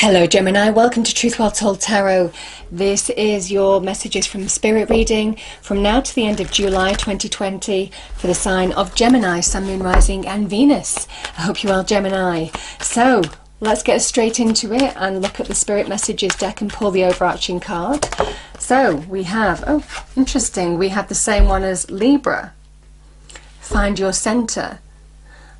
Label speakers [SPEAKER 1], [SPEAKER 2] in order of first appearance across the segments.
[SPEAKER 1] Hello Gemini, welcome to Truth Well Told Tarot. This is your messages from Spirit reading from now to the end of July 2020 for the sign of Gemini, Sun, Moon, Rising and Venus. I hope you're well, Gemini. So let's get straight into it and look at the Spirit messages deck and pull the overarching card. So we have, oh interesting, we have the same one as Libra. Find your center.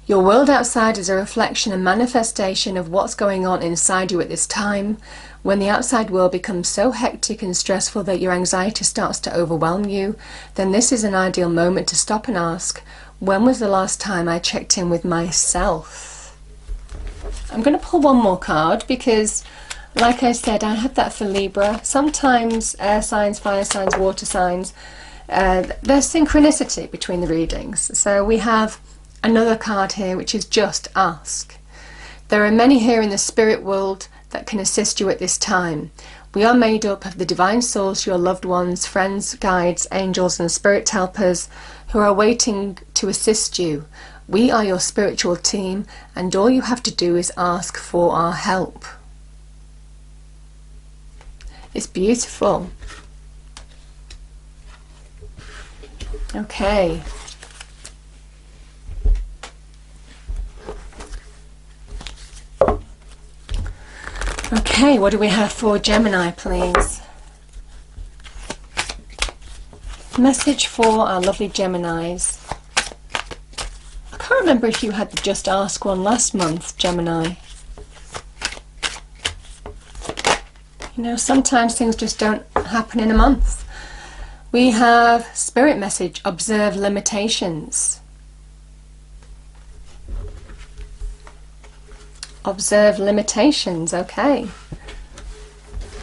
[SPEAKER 1] Your world outside is a reflection and manifestation of what's going on inside you at this time. When the outside world becomes so hectic and stressful that your anxiety starts to overwhelm you, then this is an ideal moment to stop and ask, when was the last time I checked in with myself? I'm going to pull one more card because, like I said, I have that for Libra. Sometimes air signs, fire signs, water signs, there's synchronicity between the readings. So we have another card here, which is just ask. There are many here in the spirit world that can assist you at this time. We are made up of the divine souls, your loved ones, friends, guides, angels and spirit helpers who are waiting to assist you. We are your spiritual team and all you have to do is ask for our help. It's beautiful. Okay. Okay, what do we have for Gemini, please? Message for our lovely Geminis. I can't remember if you had the Just Ask one last month, Gemini. You know, sometimes things just don't happen in a month. We have Spirit message, observe limitations. Observe limitations, okay.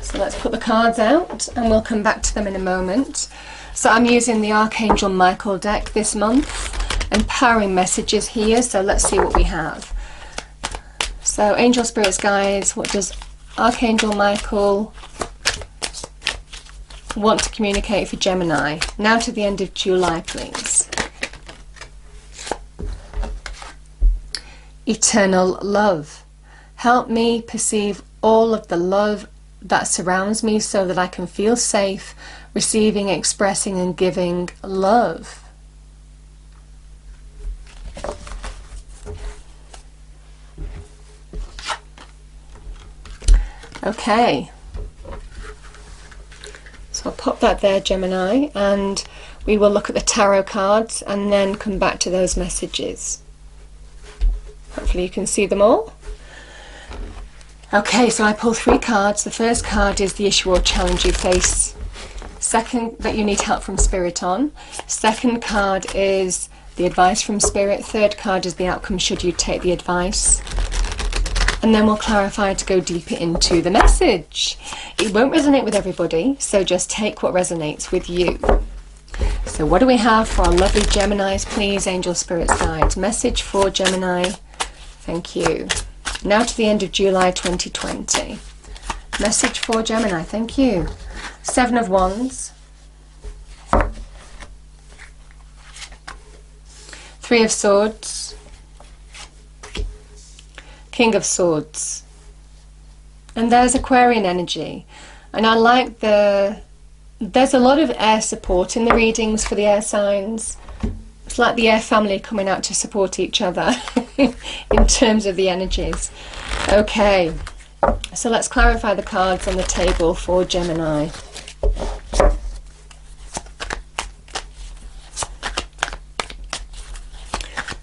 [SPEAKER 1] So let's put the cards out and we'll come back to them in a moment. So I'm using the Archangel Michael deck this month. Empowering messages here, so let's see what we have. So Angel Spirits Guides, what does Archangel Michael want to communicate for Gemini? Now to the end of July, please. Eternal love. Help me perceive all of the love that surrounds me so that I can feel safe receiving, expressing and giving love. Okay. So I'll pop that there, Gemini, and we will look at the tarot cards and then come back to those messages. Hopefully you can see them all. Okay, so I pull three cards. The first card is the issue or challenge you face. Second, that you need help from Spirit on. Second card is the advice from Spirit. Third card is the outcome should you take the advice. And then we'll clarify to go deeper into the message. It won't resonate with everybody, so just take what resonates with you. So what do we have for our lovely Geminis, please? Angel Spirits Guides. Message for Gemini. Thank you. Now to the end of July 2020. Message for Gemini, thank you. Seven of Wands. Three of Swords. King of Swords. And there's Aquarian energy. And I like there's a lot of air support in the readings for the air signs. It's like the air family coming out to support each other in terms of the energies. Okay, so let's clarify the cards on the table for Gemini.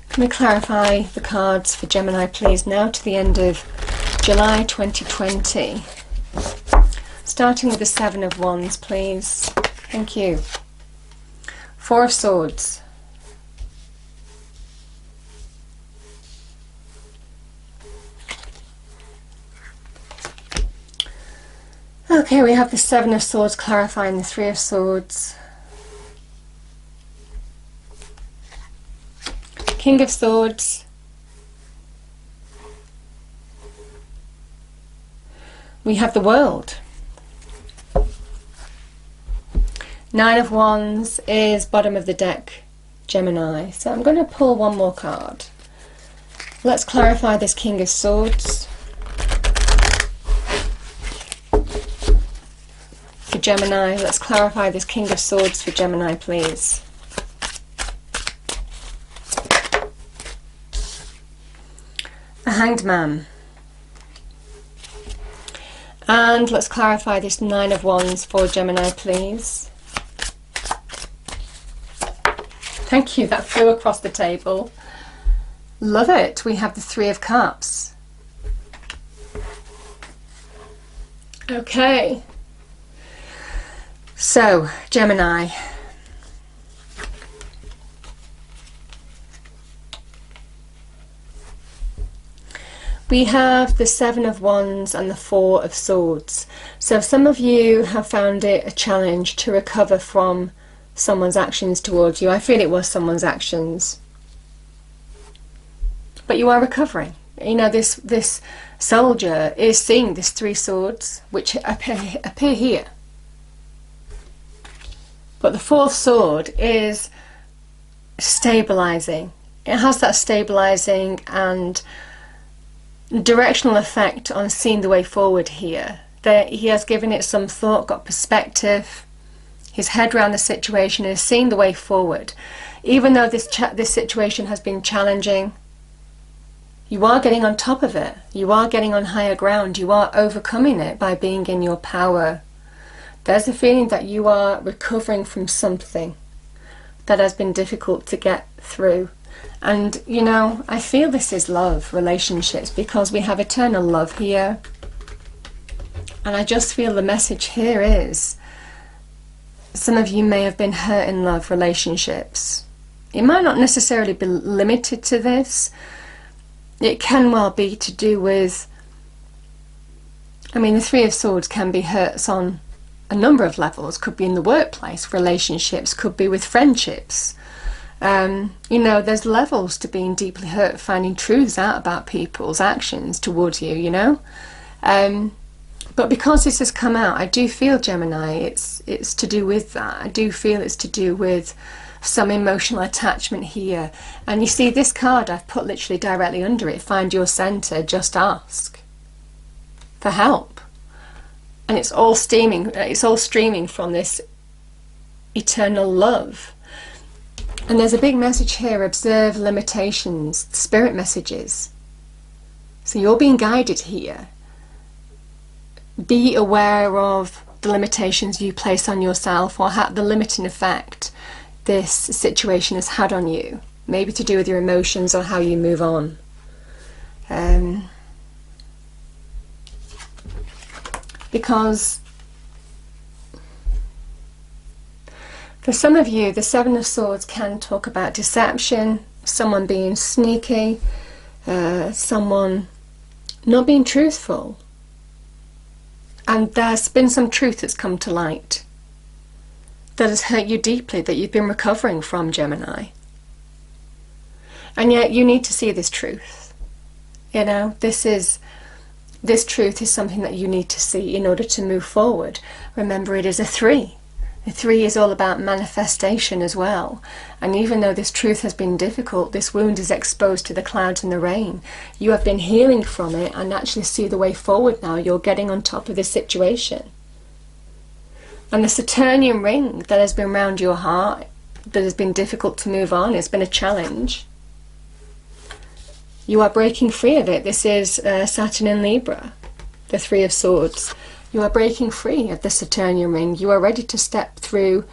[SPEAKER 1] Can we clarify the cards for Gemini, please, now to the end of July 2020? Starting with the Seven of Wands, please. Thank you. Four of Swords. Okay, we have the Seven of Swords clarifying the Three of Swords. King of Swords. We have the World. Nine of Wands is bottom of the deck, Gemini. So I'm going to pull one more card. Let's clarify this King of Swords. for Gemini. Let's clarify this King of Swords for Gemini, please. The Hanged Man. And let's clarify this Nine of Wands for Gemini, please. Thank you, that flew across the table. Love it. We have the Three of Cups. Okay. So, Gemini. We have the Seven of Wands and the Four of Swords. So some of you have found it a challenge to recover from someone's actions towards you. I feel it was someone's actions. But you are recovering. You know, this soldier is seeing this Three Swords, which appear here. But the fourth sword is stabilizing. It has that stabilizing and directional effect on seeing the way forward here. That he has given it some thought, got perspective, his head around the situation, and is seeing the way forward. Even though this situation has been challenging, you are getting on top of it. You are getting on higher ground. You are overcoming it by being in your power. There's a feeling that you are recovering from something that has been difficult to get through. And, you know, I feel this is love, relationships, because we have eternal love here. And I just feel the message here is, some of you may have been hurt in love relationships. It might not necessarily be limited to this. It can well be to do with, I mean, the Three of Swords can be hurts on a number of levels. Could be in the workplace, relationships, could be with friendships. You know, there's levels to being deeply hurt, finding truths out about people's actions towards you, you know. But because this has come out, I do feel, Gemini, it's to do with that. I do feel it's to do with some emotional attachment here. And you see this card I've put literally directly under it, find your center, just ask for help. And it's all streaming from this eternal love. And there's a big message here, observe limitations, spirit messages. So you're being guided here. Be aware of the limitations you place on yourself, or the limiting effect this situation has had on you. Maybe to do with your emotions or how you move on. Because for some of you, the Seven of Swords can talk about deception, someone being sneaky, someone not being truthful. And there's been some truth that's come to light that has hurt you deeply, that you've been recovering from, Gemini. And yet you need to see this truth. You know, this truth is something that you need to see in order to move forward. Remember, it is a 3. The 3 is all about manifestation as well. And even though this truth has been difficult, this wound is exposed to the clouds and the rain. You have been healing from it and actually see the way forward now. You're getting on top of this situation. And the Saturnian ring that has been around your heart, that has been difficult to move on, it's been a challenge. You are breaking free of it. This is Saturn in Libra, the Three of Swords. You are breaking free of the Saturnian ring. You are ready to step through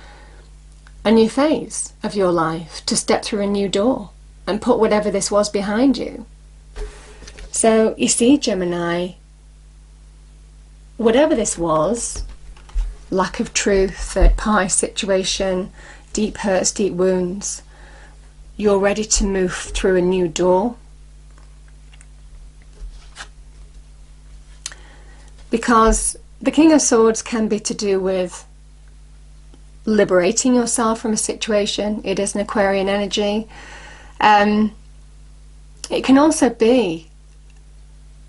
[SPEAKER 1] a new phase of your life, to step through a new door and put whatever this was behind you. So you see, Gemini, whatever this was, lack of truth, third party situation, deep hurts, deep wounds, you're ready to move through a new door. Because the King of Swords can be to do with liberating yourself from a situation. It is an Aquarian energy. It can also be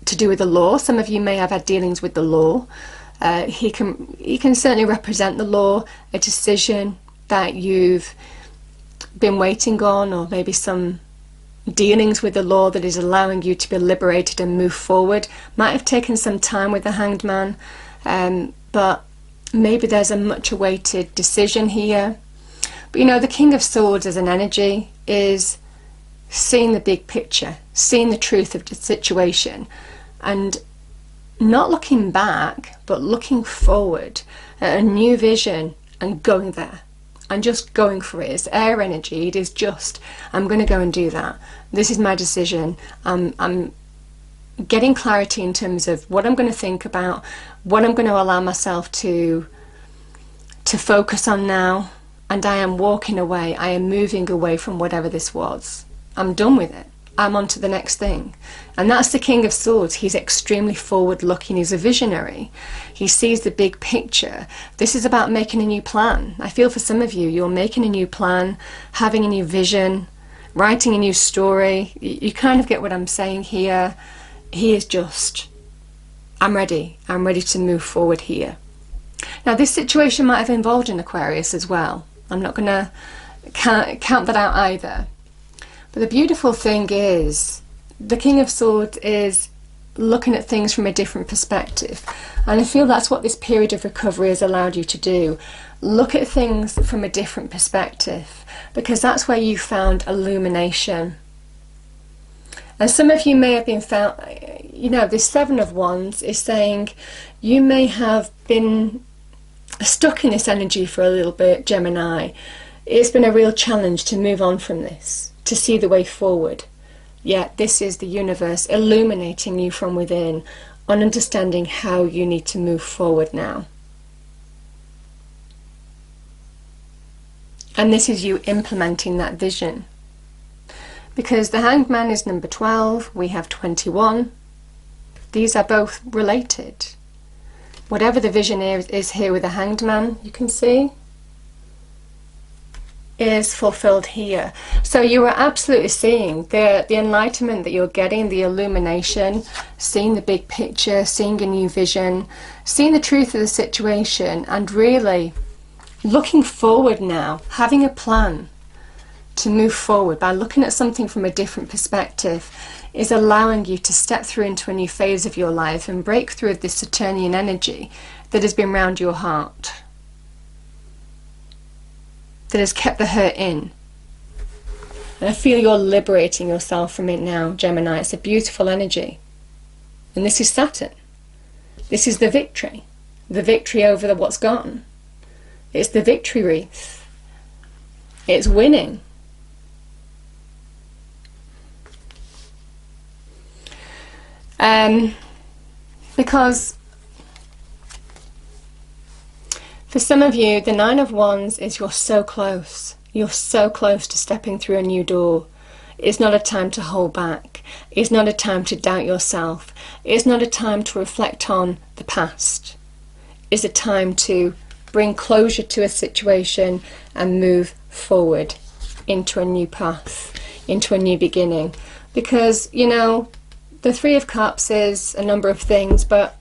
[SPEAKER 1] to do with the law. Some of you may have had dealings with the law. He can certainly represent the law, a decision that you've been waiting on, or maybe some dealings with the law that is allowing you to be liberated and move forward. Might have taken some time with the Hanged Man, but maybe there's a much awaited decision here. But you know, the King of Swords as an energy is seeing the big picture, seeing the truth of the situation, and not looking back, but looking forward at a new vision and going there and just going for it. It's air energy. It is just, I'm going to go and do that. This is my decision. I'm getting clarity in terms of what I'm going to think about, what I'm going to allow myself to focus on now, and I am walking away. I am moving away from whatever this was. I'm done with it. I'm on to the next thing. And that's the King of Swords. He's extremely forward looking. He's a visionary. He sees the big picture. This is about making a new plan. I feel for some of you, you're making a new plan, having a new vision, writing a new story. You kind of get what I'm saying here. He is just, I'm ready to move forward here. Now this situation might have involved an Aquarius as well. I'm not going to count that out either. But the beautiful thing is, the King of Swords is looking at things from a different perspective. And I feel that's what this period of recovery has allowed you to do. Look at things from a different perspective, because that's where you found illumination. And some of you may have been found, you know, this Seven of Wands is saying you may have been stuck in this energy for a little bit, Gemini. It's been a real challenge to move on from this, to see the way forward. Yet this is the universe illuminating you from within on understanding how you need to move forward now. And this is you implementing that vision. Because the Hanged Man is number 12, we have 21. These are both related. Whatever the vision is here with the Hanged Man, you can see, is fulfilled here. So you are absolutely seeing the enlightenment that you're getting, the illumination, seeing the big picture, seeing a new vision, seeing the truth of the situation, and really looking forward now, having a plan to move forward by looking at something from a different perspective is allowing you to step through into a new phase of your life and break through this Saturnian energy that has been round your heart, that has kept the hurt in. And I feel you're liberating yourself from it now, Gemini. It's a beautiful energy. And this is Saturn. This is the victory over what's gone. It's the victory wreath. It's winning. Because for some of you, the Nine of Wands is you're so close. You're so close to stepping through a new door. It's not a time to hold back. It's not a time to doubt yourself. It's not a time to reflect on the past. It's a time to bring closure to a situation and move forward into a new path, into a new beginning. Because, you know, the Three of Cups is a number of things, but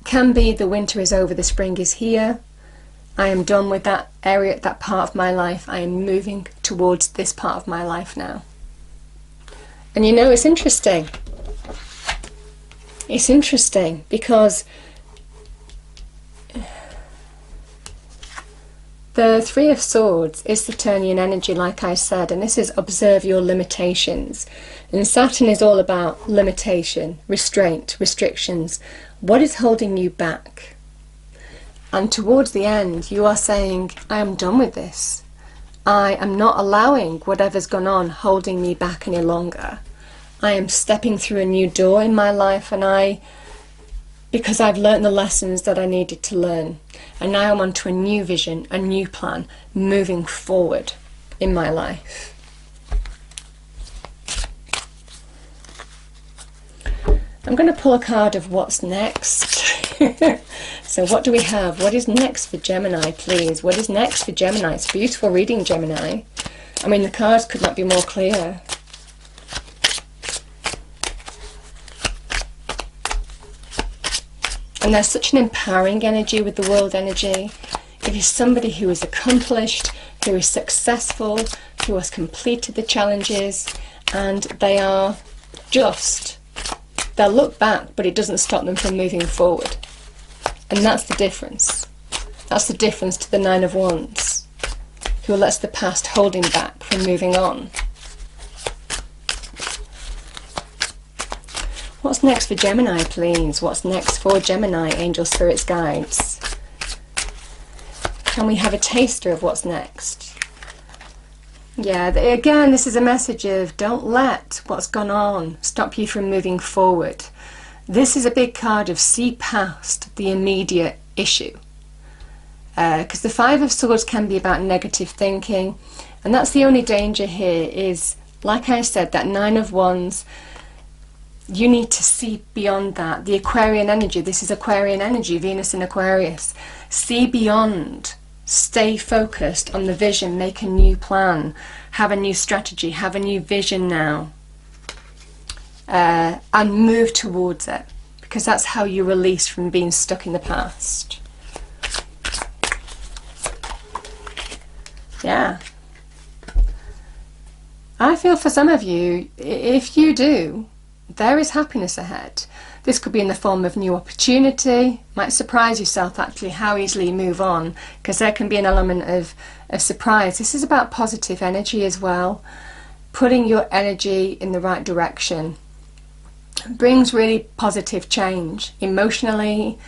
[SPEAKER 1] can be the winter is over, the spring is here. I am done with that area, that part of my life. I am moving towards this part of my life now. And you know, it's interesting. It's interesting because the Three of Swords is Saturnian energy, like I said, and this is observe your limitations. And Saturn is all about limitation, restraint, restrictions. What is holding you back? And towards the end, you are saying, I am done with this. I am not allowing whatever's gone on holding me back any longer. I am stepping through a new door in my life, and because I've learned the lessons that I needed to learn. And now I'm onto a new vision, a new plan, moving forward in my life. I'm going to pull a card of what's next. So what do we have? What is next for Gemini, please? What is next for Gemini? It's a beautiful reading, Gemini. I mean, the cards could not be more clear. And there's such an empowering energy with the world energy. It is somebody who is accomplished, who is successful, who has completed the challenges, and they are just, they'll look back, but it doesn't stop them from moving forward. And that's the difference. That's the difference to the Nine of Wands, who lets the past hold him back from moving on. What's next for Gemini, please? What's next for Gemini, angel spirits, guides? Can we have a taster of what's next? Yeah, again, this is a message of don't let what's gone on stop you from moving forward. This is a big card of see past the immediate issue. Because the Five of Swords can be about negative thinking, and that's the only danger here is, like I said, that Nine of Wands, you need to see beyond that. The Aquarian energy, this is Aquarian energy, Venus in Aquarius. See beyond, stay focused on the vision, make a new plan, have a new strategy, have a new vision now, and move towards it, because that's how you release from being stuck in the past. Yeah. I feel for some of you, if you do, there is happiness ahead. This could be in the form of new opportunity. Might surprise yourself actually how easily you move on, because there can be an element of surprise. This is about positive energy as well. Putting your energy in the right direction brings really positive change emotionally,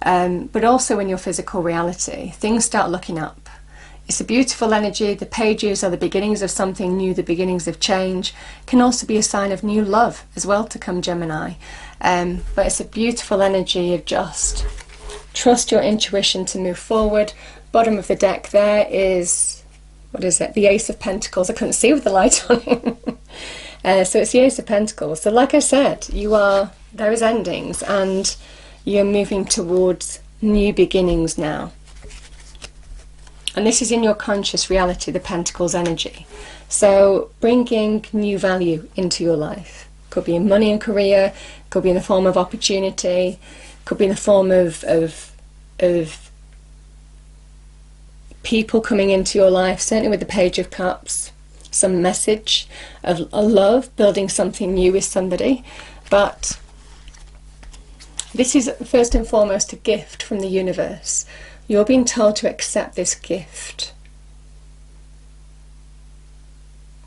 [SPEAKER 1] but also in your physical reality. Things start looking up. It's a beautiful energy. The pages are the beginnings of something new, the beginnings of change. Can also be a sign of new love as well to come, Gemini. But it's a beautiful energy of just trust your intuition to move forward. Bottom of the deck there is, what is it? The Ace of Pentacles. I couldn't see with the light on it. So it's the Ace of Pentacles. So like I said, there is endings and you're moving towards new beginnings now. And this is in your conscious reality, the Pentacles energy. So bringing new value into your life. Could be in money and career, could be in the form of opportunity, could be in the form of people coming into your life, certainly with the Page of Cups. Some message of a love, building something new with somebody. But this is first and foremost a gift from the universe. You're being told to accept this gift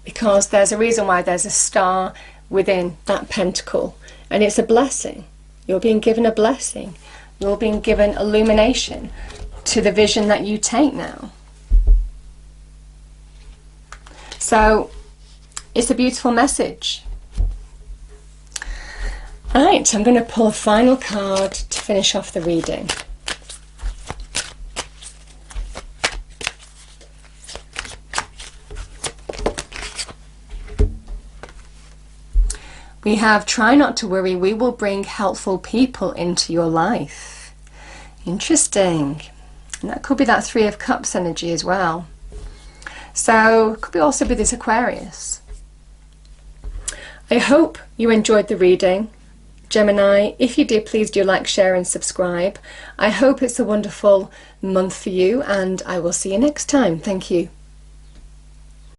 [SPEAKER 1] because there's a reason why there's a star within that pentacle, and it's a blessing. You're being given a blessing. You're being given illumination to the vision that you take now. So it's a beautiful message. Right, I'm going to pull a final card to finish off the reading. We have, try not to worry, we will bring helpful people into your life. Interesting. And that could be that Three of Cups energy as well. So it could also be this Aquarius. I hope you enjoyed the reading, Gemini. If you did, please do like, share and subscribe. I hope it's a wonderful month for you, and I will see you next time. Thank you.